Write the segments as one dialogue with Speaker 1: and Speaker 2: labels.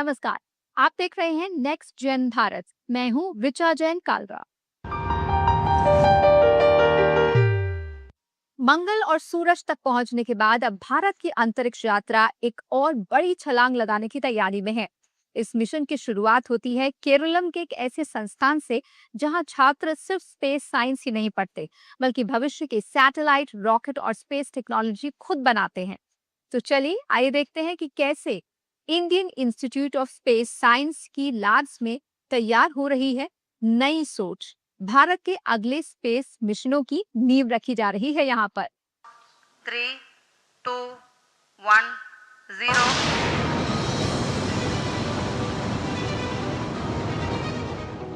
Speaker 1: नमस्कार। आप देख रहे हैं नेक्स्ट जेन भारत। मैं हूं ऋचा जैन कालरा। मंगल और सूरज तक पहुंचने के बाद अब भारत की अंतरिक्ष यात्रा एक और बड़ी छलांग लगाने की तैयारी में है। इस मिशन की शुरुआत होती है केरलम के एक ऐसे संस्थान से जहां छात्र सिर्फ स्पेस साइंस ही नहीं पढ़ते, बल्कि भविष्य के सैटेलाइट, रॉकेट और स्पेस टेक्नोलॉजी खुद बनाते हैं। तो चलिए आइए देखते हैं कि कैसे Indian institute of space science की लैब्स में तैयार हो रही है नई सोच। भारत के अगले स्पेस मिशनों की नींव रखी जा रही है यहाँ पर।
Speaker 2: 3, 2, 1, 0।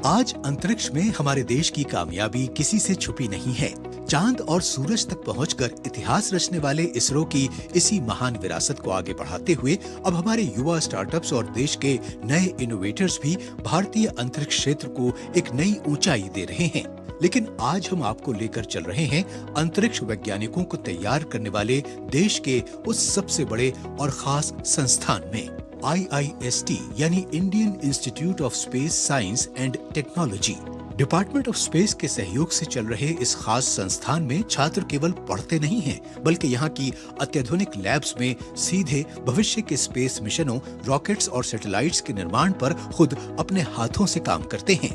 Speaker 3: आज अंतरिक्ष में हमारे देश की कामयाबी किसी से छुपी नहीं है। चांद और सूरज तक पहुंचकर इतिहास रचने वाले इसरो की इसी महान विरासत को आगे बढ़ाते हुए अब हमारे युवा स्टार्टअप्स और देश के नए इनोवेटर्स भी भारतीय अंतरिक्ष क्षेत्र को एक नई ऊंचाई दे रहे हैं। लेकिन आज हम आपको लेकर चल रहे हैं अंतरिक्ष वैज्ञानिकों को तैयार करने वाले देश के उस सबसे बड़े और खास संस्थान में, IIST यानी Indian institute of space science and technology. Department of space के सहयोग से चल रहे इस खास संस्थान में छात्र केवल पढ़ते नहीं हैं, बल्कि यहाँ की अत्याधुनिक लैब्स में सीधे भविष्य के स्पेस मिशनों, रॉकेट्स और सैटेलाइट्स के निर्माण पर खुद अपने हाथों से काम करते हैं।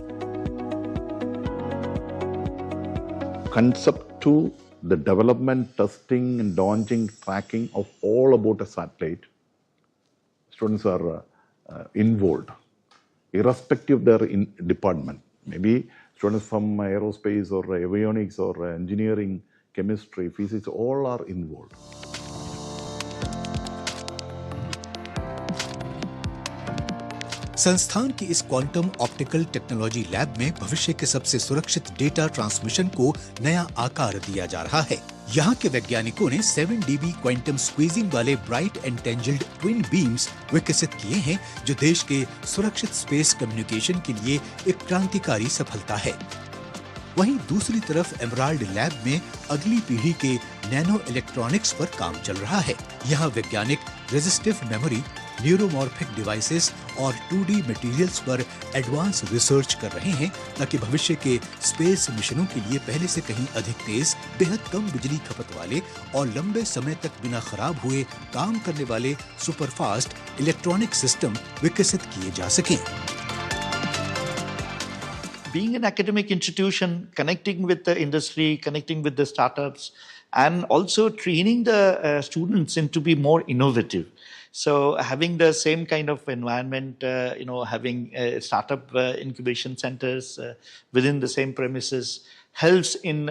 Speaker 4: Concept to the development, testing and launching, tracking of all about a satellite. Students are involved, irrespective of their department. Maybe students from aerospace or avionics or engineering, chemistry, physics, all are involved.
Speaker 3: संस्थान की इस quantum optical technology lab में भविष्य के सबसे सुरक्षित data transmission को नया आकार दिया जा रहा है। यहाँ के वैज्ञानिकों ने 7 dB क्वांटम स्क्वीजिंग वाले ब्राइट एंड टेंजल्ड ट्विन बीम्स विकसित किए हैं, जो देश के सुरक्षित स्पेस कम्युनिकेशन के लिए एक क्रांतिकारी सफलता है। वहीं दूसरी तरफ एमराल्ड लैब में अगली पीढ़ी के नैनो इलेक्ट्रॉनिक्स पर काम चल रहा है। यहाँ वैज्ञानिक रेजिस्टिव मेमोरी, न्यूरोमॉर्फिक डिवाइसेस और 2D मटेरियल्स पर एडवांस रिसर्च कर रहे हैं, ताकि भविष्य के स्पेस मिशनों के लिए पहले से कहीं अधिक तेज, बेहद कम बिजली खपत वाले और लंबे समय तक बिना खराब हुए काम करने वाले सुपरफास्ट इलेक्ट्रॉनिक सिस्टम विकसित किए जा सकें।
Speaker 5: Being an academic institution, connecting with the industry, connecting with the startups, and also training the students into be more innovative. So having the same kind of environment, having startup incubation centers within the same premises helps in,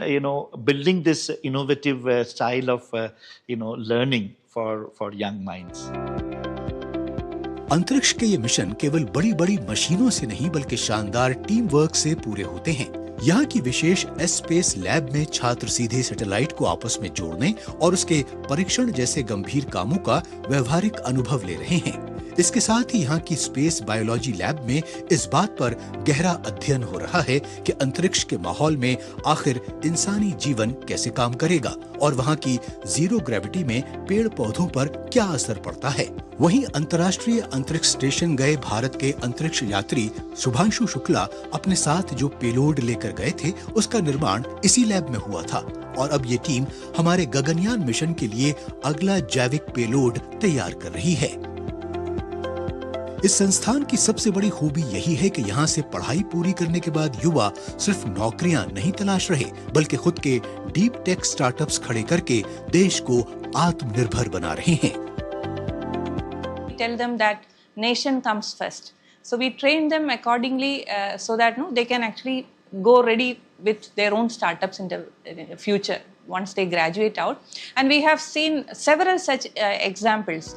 Speaker 5: building this innovative style of, learning for young minds.
Speaker 3: अंतरिक्ष के ये mission केवल बड़ी बड़ी मशीनों से नहीं, बल्कि शानदार टीम वर्क से पूरे होते हैं। यहाँ की विशेष स्पेस लैब में छात्र सीधे सैटेलाइट को आपस में जोड़ने और उसके परीक्षण जैसे गंभीर कामों का व्यवहारिक अनुभव ले रहे हैं। इसके साथ ही यहाँ की स्पेस बायोलॉजी लैब में इस बात पर गहरा अध्ययन हो रहा है कि अंतरिक्ष के माहौल में आखिर इंसानी जीवन कैसे काम करेगा और वहाँ की जीरो ग्रेविटी में पेड़ पौधों पर क्या असर पड़ता है। वहीं अंतर्राष्ट्रीय अंतरिक्ष स्टेशन गए भारत के अंतरिक्ष यात्री शुभांशु शुक्ला अपने साथ जो पेलोड लेकर गए थे, उसका निर्माण इसी लैब में हुआ था और अब ये टीम हमारे गगनयान मिशन के लिए अगला जैविक पेलोड तैयार कर रही है। इस संस्थान की सबसे बड़ी खूबी यही है कि यहाँ से पढ़ाई पूरी करने के बाद युवा सिर्फ नौकरियां नहीं तलाश रहे, बल्कि खुद के डीप टेक स्टार्टअप्स खड़े करके देश को आत्मनिर्भर बना रहे हैं।
Speaker 6: Tell them that nation comes first. So we train them accordingly so that they can actually go ready with their own startups in the future once they graduate out. And we have seen several such examples.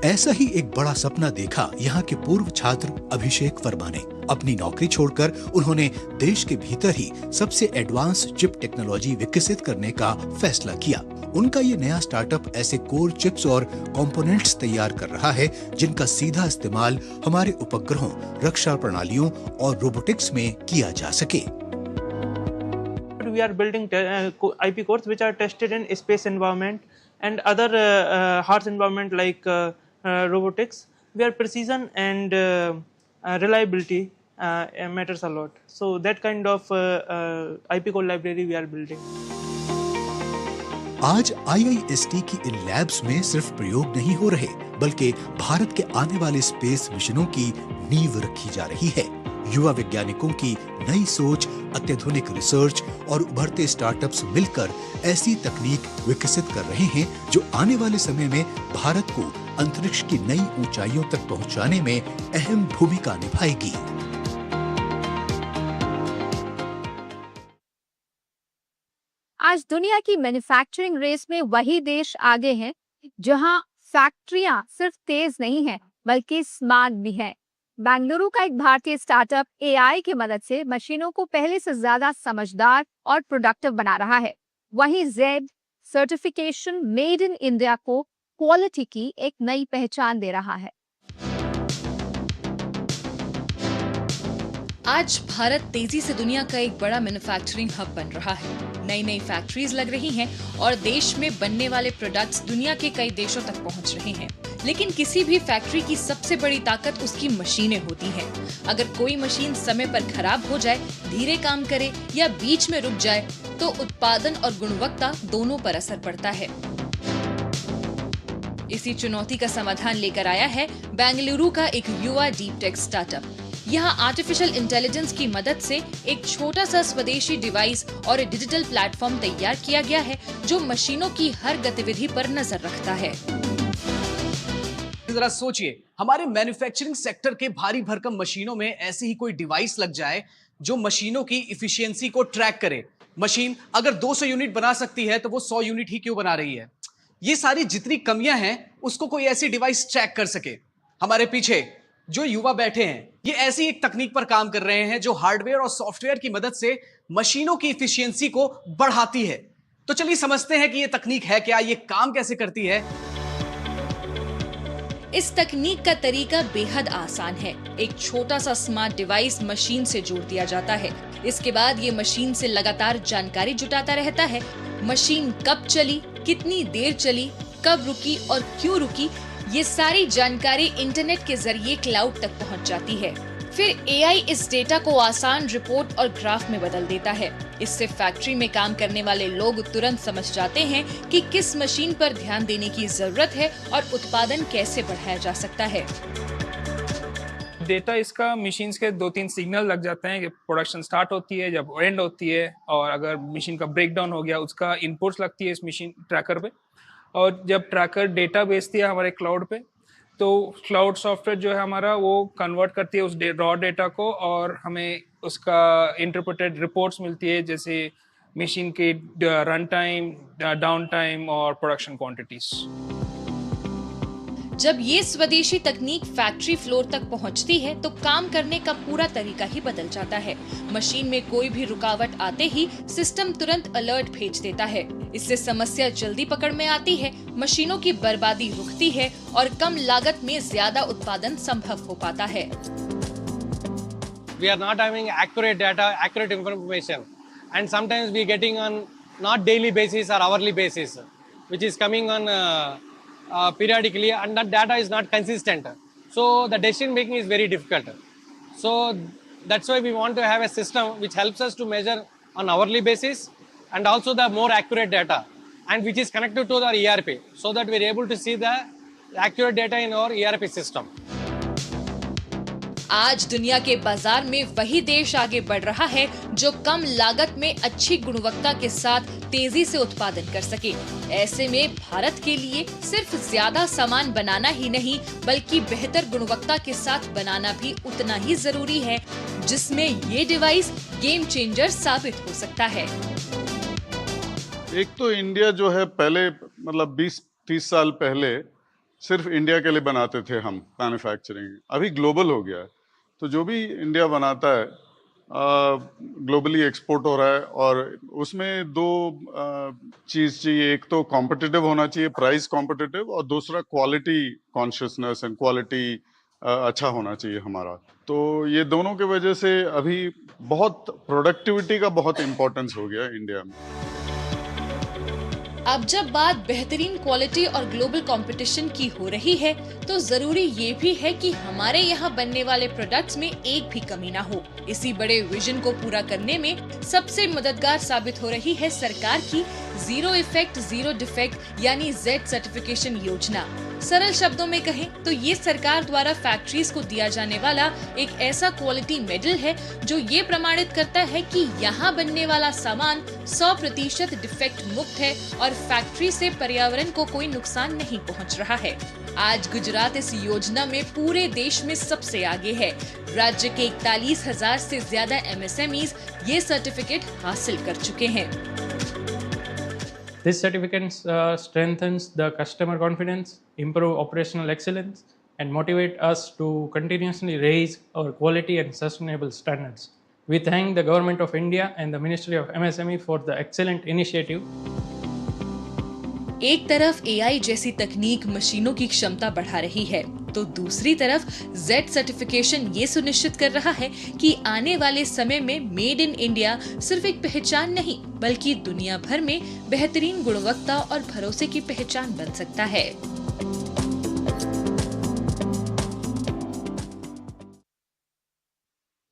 Speaker 3: ऐसा ही एक बड़ा सपना देखा यहाँ के पूर्व छात्र अभिषेक वर्मा ने। अपनी नौकरी छोड़कर उन्होंने देश के भीतर ही सबसे एडवांस चिप टेक्नोलॉजी विकसित करने का फैसला किया। उनका ये नया स्टार्टअप ऐसे कोर चिप्स और कंपोनेंट्स तैयार कर रहा है जिनका सीधा इस्तेमाल हमारे उपग्रहों, रक्षा प्रणालियों और रोबोटिक्स में किया जा सके।
Speaker 7: We are building IP cores which are tested in space environment and other harsh environment like robotics. where precision and reliability matters a lot. So that kind of IP core library we are building.
Speaker 3: आज IIST की इन labs में सिर्फ प्रयोग नहीं हो रहे, बल्कि भारत के आने वाले स्पेस मिशनों की नींव रखी जा रही है। युवा वैज्ञानिकों की नई सोच, अत्याधुनिक रिसर्च और उभरते स्टार्टअप्स मिलकर ऐसी तकनीक विकसित कर रहे हैं जो आने वाले समय में भारत को अंतरिक्ष की नई ऊंचाइयों तक पहुंचाने में अहम भूमिका निभाएगी।
Speaker 1: आज दुनिया की मैन्युफैक्चरिंग रेस में वही देश आगे हैं जहां फैक्ट्रियां सिर्फ तेज नहीं हैं बल्कि स्मार्ट भी हैं। बेंगलुरु का एक भारतीय स्टार्टअप AI की मदद से मशीनों को पहले से ज्यादा समझदार और प्रोडक्टिव बना रहा है। वहीं Z certification made in India को क्वालिटी की एक नई पहचान दे रहा है।
Speaker 8: आज भारत तेजी से दुनिया का एक बड़ा मैन्युफैक्चरिंग हब बन रहा है। नई नई फैक्ट्रीज लग रही हैं और देश में बनने वाले प्रोडक्ट्स दुनिया के कई देशों तक पहुंच रहे हैं। लेकिन किसी भी फैक्ट्री की सबसे बड़ी ताकत उसकी मशीनें होती हैं। अगर कोई मशीन समय पर खराब हो जाए, धीरे काम करे या बीच में रुक जाए, तो उत्पादन और गुणवत्ता दोनों पर असर पड़ता है। इसी चुनौती का समाधान लेकर आया है बेंगलुरु का एक युवा डीप टेक स्टार्टअप। यहाँ आर्टिफिशियल इंटेलिजेंस की मदद से एक छोटा सा स्वदेशी डिवाइस और डिजिटल प्लेटफॉर्म तैयार किया गया है जो मशीनों की हर गतिविधि पर नजर रखता है।
Speaker 9: जरा सोचिए, हमारे मैन्युफैक्चरिंग सेक्टर के भारी भरकम मशीनों में ऐसी ही कोई डिवाइस लग जाए जो मशीनों की इफिशियंसी को ट्रैक करे। मशीन अगर 200 यूनिट बना सकती है तो वो 100 यूनिट ही क्यों बना रही है? ये सारी जितनी कमियां हैं उसको कोई ऐसी डिवाइस ट्रैक कर सके। हमारे पीछे जो युवा बैठे हैं ये ऐसी एक तकनीक पर काम कर रहे हैं जो हार्डवेयर और सॉफ्टवेयर की मदद से मशीनों की इफिशियंसी को बढ़ाती है। तो चलिए समझते हैं कि ये तकनीक है क्या, ये काम कैसे करती है।
Speaker 8: इस तकनीक का तरीका बेहद आसान है। एक छोटा सा स्मार्ट डिवाइस मशीन से जोड़ दिया जाता है। इसके बाद ये मशीन से लगातार जानकारी जुटाता रहता है। मशीन कब चली, कितनी देर चली, कब रुकी और क्यों रुकी, ये सारी जानकारी इंटरनेट के जरिए क्लाउड तक पहुंच जाती है। फिर AI इस डेटा को आसान रिपोर्ट और ग्राफ में बदल देता है। इससे फैक्ट्री में काम करने वाले लोग तुरंत समझ जाते हैं कि किस मशीन पर ध्यान देने की जरूरत है और उत्पादन कैसे बढ़ाया जा सकता है।
Speaker 10: डेटा इसका मशीन्स के 2-3 सिग्नल लग जाते हैं कि प्रोडक्शन स्टार्ट होती है, जब एंड होती है, और अगर मशीन का ब्रेकडाउन हो गया उसका इनपुट्स लगती है इस मशीन ट्रैकर पे, और जब ट्रैकर डेटा भेजती है हमारे क्लाउड पे तो क्लाउड सॉफ्टवेयर जो है हमारा वो कन्वर्ट करती है उस रॉ डेटा को और हमें उसका इंटरप्रेटेड रिपोर्ट्स मिलती है, जैसे मशीन के रन टाइम, डाउन टाइम और प्रोडक्शन क्वांटिटीज।
Speaker 8: जब ये स्वदेशी तकनीक फैक्ट्री फ्लोर तक पहुंचती है तो काम करने का पूरा तरीका ही बदल जाता है। मशीन में कोई भी रुकावट आते ही सिस्टम तुरंत अलर्ट भेज देता है। इससे समस्या जल्दी पकड़ में आती है, मशीनों की बर्बादी रुकती है और कम लागत में ज्यादा उत्पादन संभव हो पाता है।
Speaker 11: We are not having accurate data, accurate information, and sometimes we getting on not daily basis or hourly basis, which is coming on periodically, and that data is not consistent. So the decision making is very difficult. So that's why we want to have a system which helps us to measure on hourly basis and also the more accurate data, and which is connected to our ERP, so that we are able to see the accurate data in our ERP system.
Speaker 8: आज दुनिया के बाजार में वही देश आगे बढ़ रहा है जो कम लागत में अच्छी गुणवत्ता के साथ तेजी से उत्पादन कर सके। ऐसे में भारत के लिए सिर्फ ज्यादा सामान बनाना ही नहीं बल्कि बेहतर गुणवत्ता के साथ बनाना भी उतना ही जरूरी है, जिसमें ये डिवाइस गेम चेंजर साबित हो सकता है।
Speaker 12: एक तो इंडिया जो है पहले मतलब 20-30 साल पहले सिर्फ इंडिया के लिए बनाते थे हम मैन्युफैक्चरिंग, अभी ग्लोबल हो गया है। तो जो भी इंडिया बनाता है ग्लोबली एक्सपोर्ट हो रहा है, और उसमें दो चीज़ चाहिए। एक तो कॉम्पिटिटिव होना चाहिए, प्राइस कॉम्पिटिटिव, और दूसरा क्वालिटी कॉन्शियसनेस एंड क्वालिटी अच्छा होना चाहिए हमारा। तो ये दोनों के वजह से अभी बहुत प्रोडक्टिविटी का बहुत इम्पोर्टेंस हो गया इंडिया में।
Speaker 8: अब जब बात बेहतरीन क्वालिटी और ग्लोबल कंपटीशन की हो रही है, तो जरूरी ये भी है कि हमारे यहाँ बनने वाले प्रोडक्ट्स में एक भी कमी ना हो। इसी बड़े विजन को पूरा करने में सबसे मददगार साबित हो रही है सरकार की जीरो इफेक्ट जीरो डिफेक्ट यानी Z सर्टिफिकेशन योजना। सरल शब्दों में कहें तो ये सरकार द्वारा फैक्ट्रीज को दिया जाने वाला एक ऐसा क्वालिटी मेडल है जो ये प्रमाणित करता है कि यहाँ बनने वाला सामान 100% डिफेक्ट मुक्त है और फैक्ट्री से पर्यावरण को कोई नुकसान नहीं पहुँच रहा है। आज गुजरात इस योजना में पूरे देश में सबसे आगे है। राज्य के 41,000 से ज्यादा MSMEs ये सर्टिफिकेट हासिल कर चुके हैं।
Speaker 13: This certificate strengthens the customer confidence, improve operational excellence, and motivate us to continuously raise our quality and sustainable standards. We thank the Government of India and the Ministry of MSME for the excellent initiative.
Speaker 8: एक तरफ AI जैसी तकनीक मशीनों की क्षमता बढ़ा रही है, तो दूसरी तरफ Z सर्टिफिकेशन ये सुनिश्चित कर रहा है कि आने वाले समय में मेड इन इंडिया सिर्फ एक पहचान नहीं, बल्कि दुनिया भर में बेहतरीन गुणवत्ता और भरोसे की पहचान बन सकता है।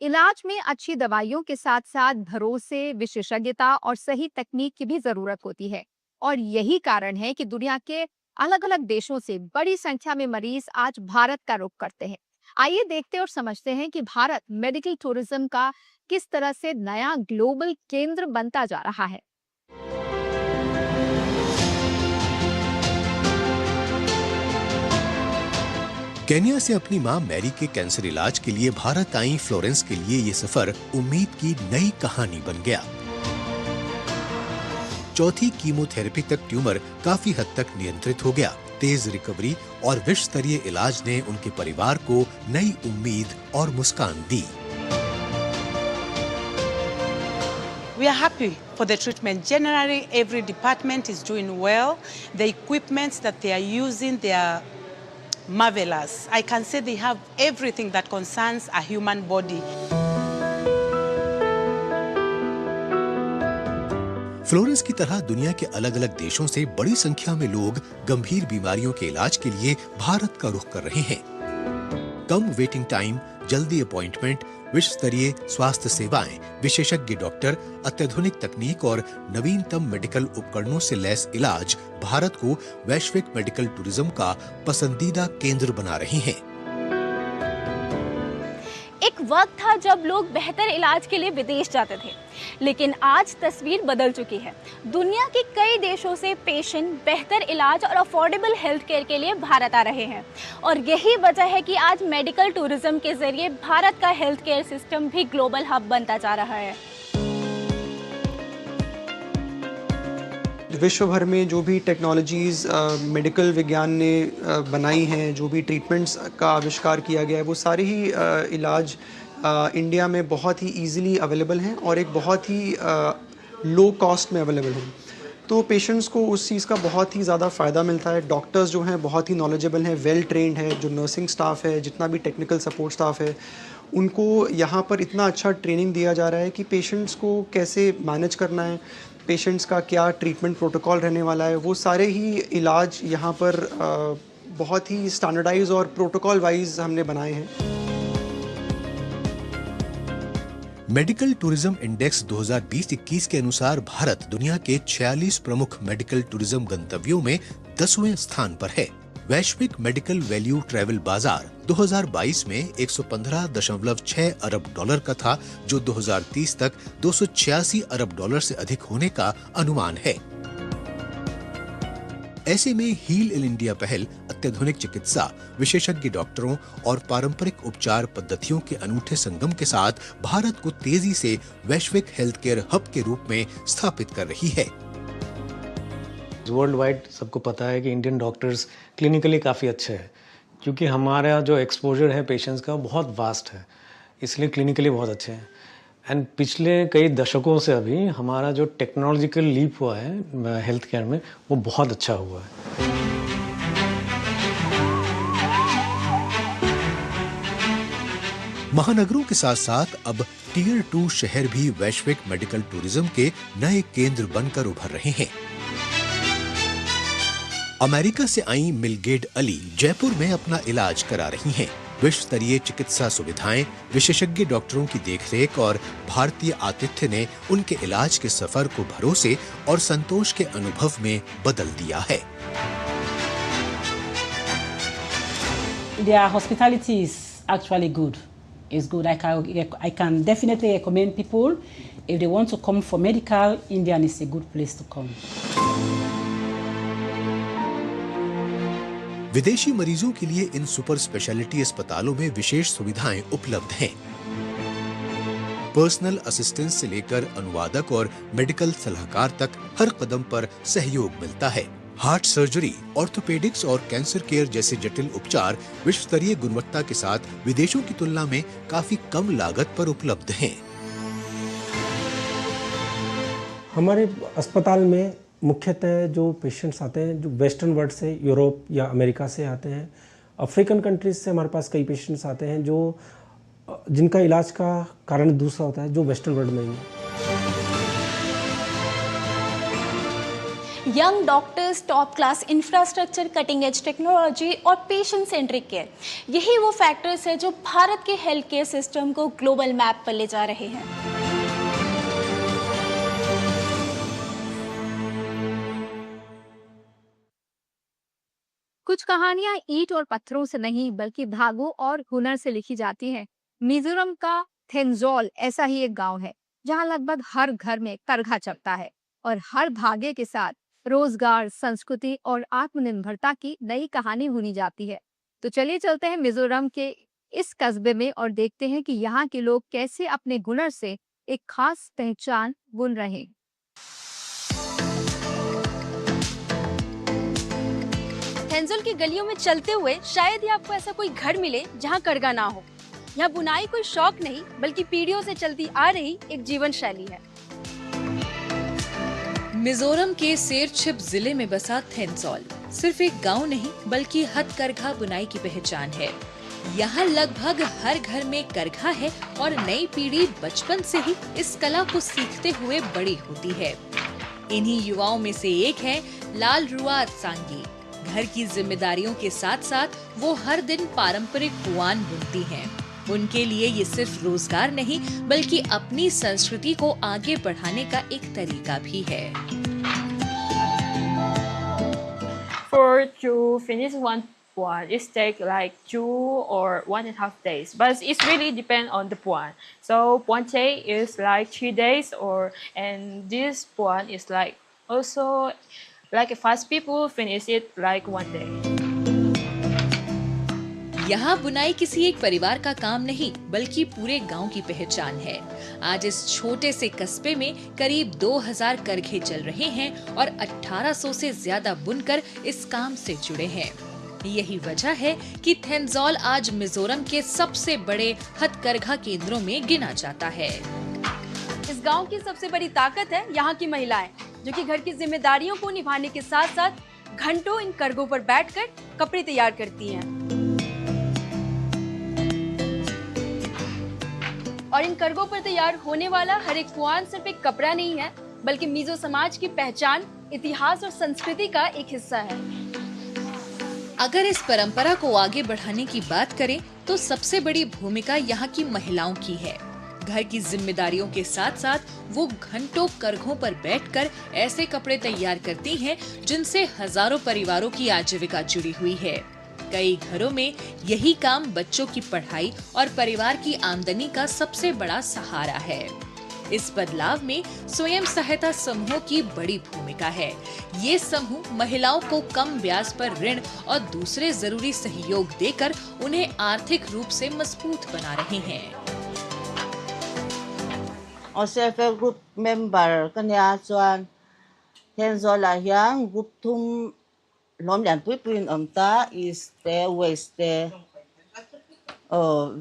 Speaker 1: इलाज में अच्छी दवाइयों के साथ साथ भरोसे, विशेषज्ञता और सही तकनीक की भी जरूरत होती है, और यही कारण है कि दुनिया के अलग अलग देशों से बड़ी संख्या में मरीज आज भारत का रुख करते हैं। आइए देखते और समझते हैं कि भारत मेडिकल टूरिज्म का किस तरह से नया ग्लोबल केंद्र बनता जा रहा है।
Speaker 3: केन्या से अपनी मां मैरी के कैंसर इलाज के लिए भारत आई फ्लोरेंस के लिए ये सफर उम्मीद की नई कहानी बन गया। चौथी कीमोथेरेपी तक ट्यूमर काफी हद तक नियंत्रित हो गया। तेज रिकवरी और विश्व स्तरीय इलाज ने उनके परिवार को नई उम्मीद और मुस्कान दी।
Speaker 14: We are happy for the treatment. Generally, every department is doing well. The equipments that they are using, they are marvelous. I can say they have everything that concerns a human body.
Speaker 3: Florence की तरह दुनिया के अलग अलग देशों से बड़ी संख्या में लोग गंभीर बीमारियों के इलाज के लिए भारत का रुख कर रहे हैं। कम वेटिंग टाइम, जल्दी अपॉइंटमेंट, विश्व स्तरीय स्वास्थ्य सेवाएं, विशेषज्ञ डॉक्टर, अत्याधुनिक तकनीक और नवीनतम मेडिकल उपकरणों से लैस इलाज भारत को वैश्विक मेडिकल टूरिज्म का पसंदीदा केंद्र बना रही हैं।
Speaker 15: एक वक्त था जब लोग बेहतर इलाज के लिए विदेश जाते थे, लेकिन आज तस्वीर बदल चुकी है। दुनिया के कई देशों से पेशेंट बेहतर इलाज और अफोर्डेबल हेल्थ केयर के लिए भारत आ रहे हैं, और यही वजह है कि आज मेडिकल टूरिज्म के जरिए भारत का हेल्थ केयर सिस्टम भी ग्लोबल हब बनता जा रहा है।
Speaker 16: विश्व भर में जो भी टेक्नोलॉजीज़ मेडिकल विज्ञान ने बनाई हैं, जो भी ट्रीटमेंट्स का आविष्कार किया गया है, वो सारे ही इलाज इंडिया में बहुत ही इजीली अवेलेबल हैं और एक बहुत ही लो कॉस्ट में अवेलेबल हैं। तो पेशेंट्स को उस चीज़ का बहुत ही ज़्यादा फ़ायदा मिलता है। डॉक्टर्स जो हैं बहुत ही नॉलेजेबल हैं, वेल ट्रेंड है। जो नर्सिंग स्टाफ है, जितना भी टेक्निकल सपोर्ट स्टाफ है, उनको यहाँ पर इतना अच्छा ट्रेनिंग दिया जा रहा है कि पेशेंट्स को कैसे मैनेज करना है, पेशेंट्स का क्या ट्रीटमेंट प्रोटोकॉल रहने वाला है, वो सारे ही इलाज यहाँ पर बहुत ही स्टैंडर्डाइज और प्रोटोकॉल वाइज हमने बनाए हैं।
Speaker 3: मेडिकल टूरिज्म इंडेक्स 2020-21 के अनुसार भारत दुनिया के 46 प्रमुख मेडिकल टूरिज्म गंतव्यों में 10वें स्थान पर है। वैश्विक मेडिकल वैल्यू ट्रैवल बाजार 2022 में 115.6 अरब डॉलर का था, जो 2030 तक 286 अरब डॉलर से अधिक होने का अनुमान है। ऐसे में हील इन इंडिया पहल अत्याधुनिक चिकित्सा, विशेषज्ञ डॉक्टरों और पारंपरिक उपचार पद्धतियों के अनूठे संगम के साथ भारत को तेजी से वैश्विक हेल्थ केयर हब के रूप में स्थापित कर रही है।
Speaker 17: वर्ल्ड वाइड सबको पता है कि इंडियन डॉक्टर्स क्लिनिकली काफ़ी अच्छे हैं, क्योंकि हमारा जो एक्सपोजर है पेशेंट्स का बहुत वास्ट है, इसलिए क्लिनिकली बहुत अच्छे हैं। एंड पिछले कई दशकों से अभी हमारा जो टेक्नोलॉजिकल लीप हुआ है हेल्थ केयर में, वो बहुत अच्छा हुआ है।
Speaker 3: महानगरों के साथ साथ अब टियर 2 शहर भी वैश्विक मेडिकल टूरिज्म के नए केंद्र बनकर उभर रहे हैं। अमेरिका से आई मिलगेड अली जयपुर में अपना इलाज करा रही हैं। विश्व स्तरीय चिकित्सा सुविधाएं, विशेषज्ञ डॉक्टरों की देखरेख और भारतीय आतिथ्य ने उनके इलाज के सफर को भरोसे और संतोष के अनुभव में बदल दिया है।
Speaker 18: Their hospitality is actually good. It's good. I can definitely recommend people if they want to come for medical. India is a good place to come.
Speaker 3: विदेशी मरीजों के लिए इन सुपर स्पेशलिटी अस्पतालों में विशेष सुविधाएं उपलब्ध हैं। पर्सनल असिस्टेंस से लेकर अनुवादक और मेडिकल सलाहकार तक हर कदम पर सहयोग मिलता है। हार्ट सर्जरी, ऑर्थोपेडिक्स और कैंसर केयर जैसे जटिल उपचार विश्व स्तरीय गुणवत्ता के साथ विदेशों की तुलना में काफी कम लागत पर उपलब्ध हैं।
Speaker 19: हमारे अस्पताल में मुख्यतः जो पेशेंट्स आते हैं जो वेस्टर्न वर्ल्ड से, यूरोप या अमेरिका से आते हैं, अफ्रीकन कंट्रीज से हमारे पास कई पेशेंट्स आते हैं जो जिनका इलाज का कारण दूसरा होता है जो वेस्टर्न वर्ल्ड में ही है।
Speaker 15: Young doctors, top class infrastructure, cutting edge technology और पेशेंट सेंट्रिक केयर, यही वो फैक्टर्स हैं जो भारत के हेल्थ केयर सिस्टम को ग्लोबल मैप पर ले जा रहे हैं।
Speaker 1: कुछ कहानियां ईंट और पत्थरों से नहीं बल्कि धागों और हुनर से लिखी जाती हैं। मिजोरम का थेंजोल ऐसा ही एक गांव है जहां लगभग हर घर में करघा चलता है और हर धागे के साथ रोजगार, संस्कृति और आत्मनिर्भरता की नई कहानी बुनी जाती है। तो चलिए चलते हैं मिजोरम के इस कस्बे में और देखते हैं कि यहाँ के लोग कैसे अपने हुनर से एक खास पहचान बुन रहे हैं।
Speaker 15: थेंजोल की गलियों में चलते हुए शायद ही आपको ऐसा कोई घर मिले जहां करघा ना हो। यहाँ बुनाई कोई शौक नहीं बल्कि पीढ़ियों से चलती आ रही एक जीवन शैली है।
Speaker 8: मिजोरम के सेरछिप जिले में बसा थेंजोल सिर्फ एक गांव नहीं बल्कि हथकरघा बुनाई की पहचान है। यहाँ लगभग हर घर में करघा है और नई पीढ़ी बचपन से ही इस कला को सीखते हुए बड़ी होती है। इन्हीं युवाओं में से एक है लाल रुआत सांगी। घर की जिम्मेदारियों के साथ साथ वो हर दिन पारंपरिक पुआन बुनती हैं। उनके लिए ये सिर्फ रोजगार नहीं बल्कि अपनी संस्कृति को आगे बढ़ाने का एक तरीका भी है।
Speaker 20: To finish one puan, it takes like 2 or 1.5 days, but it really depends on the puan. So puante is like 3 days, and this puan is like also like fast people finish it like 1 day.
Speaker 8: यहाँ बुनाई किसी एक परिवार का काम नहीं बल्कि पूरे गांव की पहचान है। आज इस छोटे से कस्बे में करीब 2000 करघे चल रहे हैं और 1800 से ज्यादा बुनकर इस काम से जुड़े हैं। यही वजह है कि थेंजोल आज मिजोरम के सबसे बड़े हथकरघा केंद्रों में गिना जाता है।
Speaker 15: इस गांव की सबसे बड़ी ताकत है यहाँ की महिलाएं, जो कि घर की जिम्मेदारियों को निभाने के साथ साथ घंटों इन करघों पर बैठकर कपड़े तैयार करती हैं। और इन करघों पर तैयार होने वाला हर एक पुआन सिर्फ एक कपड़ा नहीं है बल्कि मिजो समाज की पहचान, इतिहास और संस्कृति का एक हिस्सा है।
Speaker 8: अगर इस परंपरा को आगे बढ़ाने की बात करें तो सबसे बड़ी भूमिका यहाँ की महिलाओं की है। घर की जिम्मेदारियों के साथ साथ वो घंटों करघों पर बैठकर ऐसे कपड़े तैयार करती हैं जिनसे हजारों परिवारों की आजीविका जुड़ी हुई है। कई घरों में यही काम बच्चों की पढ़ाई और परिवार की आमदनी का सबसे बड़ा सहारा है। इस बदलाव में स्वयं सहायता समूहों की बड़ी भूमिका है। ये समूह महिलाओं को कम ब्याज पर ऋण और दूसरे जरूरी सहयोग देकर उन्हें आर्थिक रूप से मजबूत बना रहे हैं।
Speaker 21: self help group member kanya chuan Thenzol a hian group thum lom lian pui puin ta is te west te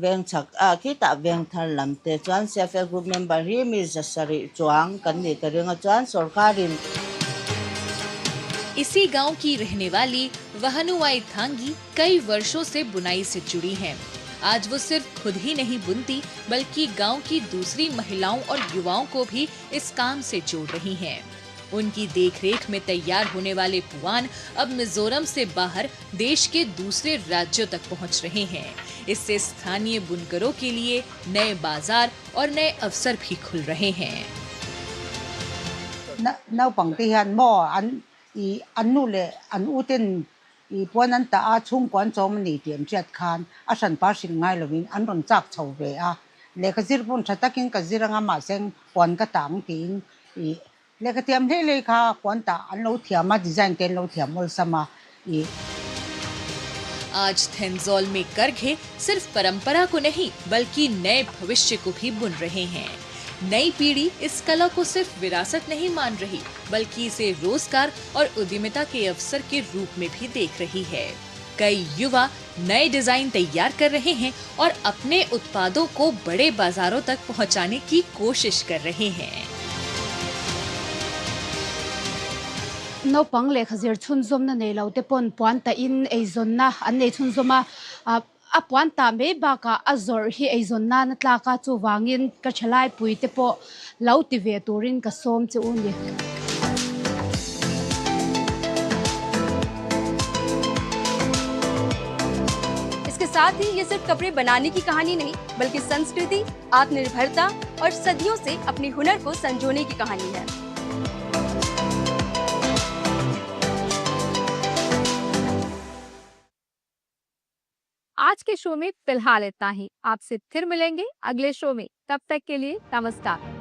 Speaker 21: veng chak a ki ta veng thar lam te chuan self help group member hi mi jasari chuang kan ni ka ringa chuan sarkarin।
Speaker 8: इसी गांव की रहने वाली वहनुवाई थांगी कई वर्षों से बुनाई से जुड़ी हैं। आज वो सिर्फ खुद ही नहीं बुनती बल्कि गांव की दूसरी महिलाओं और युवाओं को भी इस काम से जोड़ रही हैं। उनकी देखरेख में तैयार होने वाले पुआन अब मिजोरम से बाहर देश के दूसरे राज्यों तक पहुंच रहे हैं। इससे स्थानीय बुनकरों के लिए नए बाजार और नए अवसर भी खुल रहे हैं।
Speaker 2: nau pang ti han mo an I an nu le an uten I puan an ta a chung kwan chom ni tiam chat khan a san pa sin ngai lovin an ron chak chho ve a le ka zir pun thatakin ka ziranga ma seng puan ka tang tin I le ka tiam he le kha puan ta an lo thiama design ten lo thiam ol sama I
Speaker 8: आज थेंजौल में करघे सिर्फ परंपरा को नहीं बल्कि नए भविष्य को भी बुन रहे हैं। नई पीढ़ी इस कला को सिर्फ विरासत नहीं मान रही बल्कि इसे रोजगार और उद्यमिता के अवसर के रूप में भी देख रही है। कई युवा नए डिजाइन तैयार कर रहे हैं और अपने उत्पादों को बड़े बाजारों तक पहुंचाने की कोशिश कर रहे हैं।
Speaker 22: no pang le khazir chun zom na nei lo te pon puan ta in ei zon na an nei chun zoma a puan ta me ba ka azor hi ei zon na tla ka chu wangin ka chalai pui te po lau ti ve turin ka som che un ye
Speaker 23: इसके साथ ही ये सिर्फ कपड़े बनाने की कहानी नहीं बल्कि संस्कृति, आत्मनिर्भरता और सदियों से अपने हुनर को संजोने की कहानी है।
Speaker 1: आज के शो में फिलहाल इतना ही। आपसे फिर मिलेंगे अगले शो में। तब तक के लिए नमस्कार।